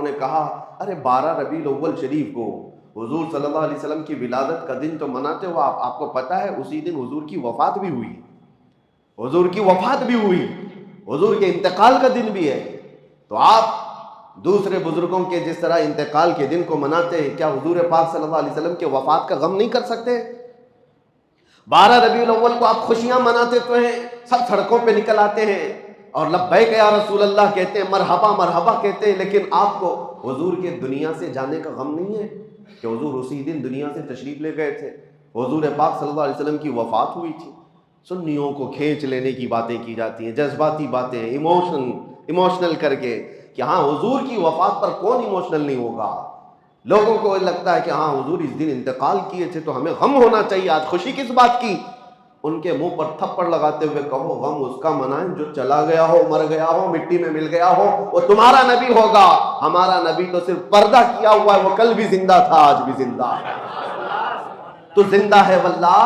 उन्होंने कहा, अरे 12 रबीउल अव्वल शरीफ को हुजूर सल्लल्लाहु अलैहि वसल्लम की विलादत का दिन तो मनाते हो आपको पता है उसी दिन हुजूर की वफात भी हुई, हुजूर की वफात भी हुई, हुजूर के इंतकाल का दिन भी है। तो आप दूसरे बुजुर्गों के जिस तरह इंतकाल के दिन को मनाते हैं, क्या हुजूर पाक सल्लल्लाहु अलैहि वसल्लम के वफात का गम नहीं कर सकते? 12 रबीउल अव्वल को आप खुशियां मनाते तो हैं, सब सड़कों पे निकल आते हैं और लब्बैक या रसूल अल्लाह कहते हैं, मरहबा मरहबा कहते हैं, लेकिन आपको हुजूर के दुनिया से जाने का गम नहीं है कि हुजूर उसी दिन दुनिया से तशरीफ ले गए थे, हुजूर पाक सल्लल्लाहु अलैहि वसल्लम की वफात हुई थी। सुन्नियों को खींच लेने की बातें की जाती हैं, जज्बाती बातें, इमोशनल करके कि हाँ हुजूर की वफात पर कौन इमोशनल नहीं होगा। लोगों को लगता है कि हाँ हुजूर इस दिन इंतकाल किए थे तो हमें गम होना चाहिए, आज खुशी किस बात की। उनके मुंह पर थप्पड़ लगाते हुए कहो, गम उसका मनाएं जो चला गया हो, मर गया हो, मिट्टी में मिल गया हो, वो तुम्हारा नबी होगा। हमारा नबी तो सिर्फ पर्दा किया हुआ है, वो कल भी जिंदा था, आज भी जिंदा है। तो जिंदा है वल्लाह,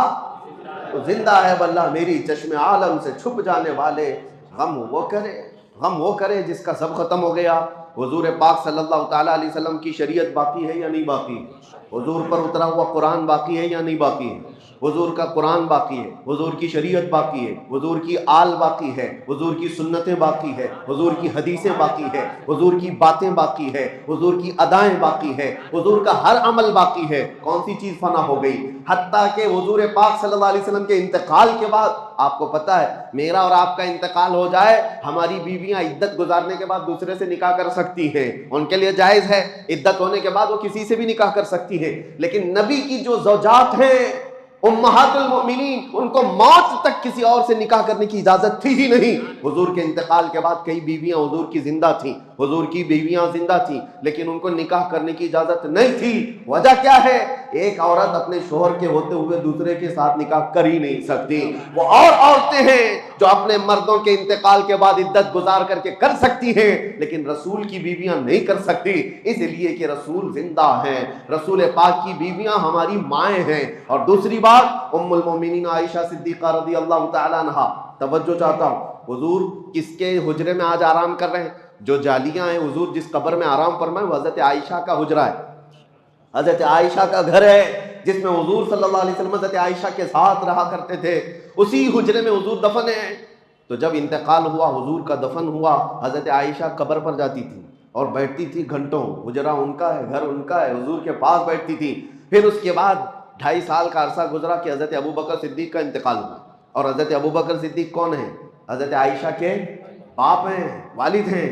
तो जिंदा है वल्लाह, मेरी चश्मे आलम से छुप जाने वाले। गम वो करे जिसका सब खत्म हो गया। हुजूर पाक सल्लल्लाहु ताला अलैहि वसल्लम की शरीयत बाकी है या नहीं बाकी है? हुजूर पर उतरा हुआ कुरान बाकी है या नहीं बाकी है? हुजूर का कुरान बाकी है, हुजूर की शरीयत बाकी है, हुजूर की आल बाकी है, हुजूर की सुन्नतें बाकी है, हुजूर की हदीसें बाकी है, हुजूर की बातें बाकी है, हुजूर की अदाएं बाकी है, हुजूर का हर अमल बाकी है। कौन सी चीज फना हो गई? हत्ता के हुजूर पाक सल्लल्लाहु अलैहि वसल्लम के इंतकाल के बाद, आपको पता है मेरा और आपका इंतकाल हो जाए, हमारी बीवियां इद्दत गुजारने के बाद दूसरे से निकाह कर सकती हैं, उनके लिए जायज है। इद्दत होने के बाद वो किसी से भी निकाह कर सकती है। लेकिन नबी की जो ज़ौजात हैं उम्महातुल मोमिनीन, उनको मौत तक किसी और से निकाह करने की इजाजत थी ही नहीं। हुजूर के इंतकाल के बाद कई बीवियां हुजूर की जिंदा थी, हुजूर की बीवियां जिंदा थी, लेकिन उनको निकाह करने की इजाजत नहीं थी। वजह क्या है? एक औरत अपने शोहर के होते हुए दूसरे के साथ निकाह कर ही नहीं सकती। वो और औरतें हैं जो अपने मर्दों के इंतकाल के बाद इद्दत गुजार करके कर सकती हैं, लेकिन रसूल की बीवियां नहीं कर सकती, इसलिए कि रसूल जिंदा हैं। रसूल पाक की बीवियां हमारी माएँ हैं। और दूसरी बात, उम्मुल मोमिनीन आयशा सिद्दीका रज़ियल्लाहु ताला अन्हा, तवज्जो चाहता हूँ, हुजूर किसके हुजरे में आज आराम कर रहे हैं? जो जालियां हैं, हुजूर जिस कब्र में आराम फरमाए वो हजरत आयशा का हुजरा है, हजरत आयशा का घर है, जिसमें हुजूर सल्लल्लाहु अलैहि वसल्लम हजरत आयशा के साथ रहा करते थे। उसी हुजरे में हुजूर दफन है। तो जब इंतकाल हुआ, हुजूर का दफन हुआ, हजरत आयशा कब्र पर जाती थी और बैठती थी घंटों, हुजरा उनका है, घर उनका है, हुजूर के पास बैठती थी। फिर उसके बाद 2.5 साल का अरसा गुजरा कि हजरत अबू बकर सिद्दीक का इंतकाल हुआ। और हजरत अबू बकर सिद्दीक कौन है? हजरत आयशा के बाप हैं, वालिद हैं।